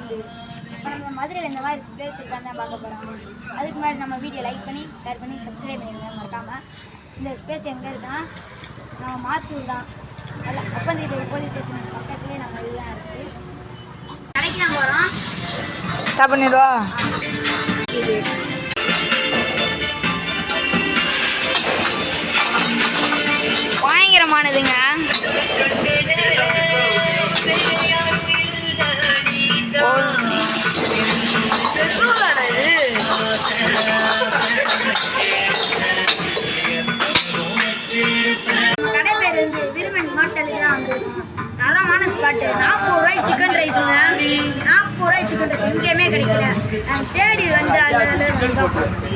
இருக்குது. இப்போ நம்ம மதுரையில் இந்த மாதிரி பிளேஸ் இருக்கான்னு தான் பார்க்க போகிறோம். அதுக்கு முன்னாடி நம்ம வீடியோ லைக் பண்ணி ஷேர் பண்ணி சப்ஸ்கிரைப் பண்ணிடுங்க மறக்காமல். இந்த ஸ்பேஸ் எங்கே இருக்குன்னா நம்ம மாத்தூர் தான். அதில் அப்பந்திட்டு போலீஸ் ஸ்டேஷன் பக்கத்துலேயே நம்ம இதுதான் இருக்குது. கடைக்கு தான் போகிறோம். ஸ்டாப் பண்ணிடுவா. பயங்கரமானதுங்க. கடை பேர் வந்து விருமன் ஹோட்டலுக்கு தான் வந்துருக்கோம். தரமான ஸ்பாட்டு. 40 ரூபாய் சிக்கன் ரைஸுங்க. 40 ரூபாய் சிக்கன் ரைஸ் எங்கேயுமே கிடைக்கல. நாங்கள் தேடி வந்து அதில்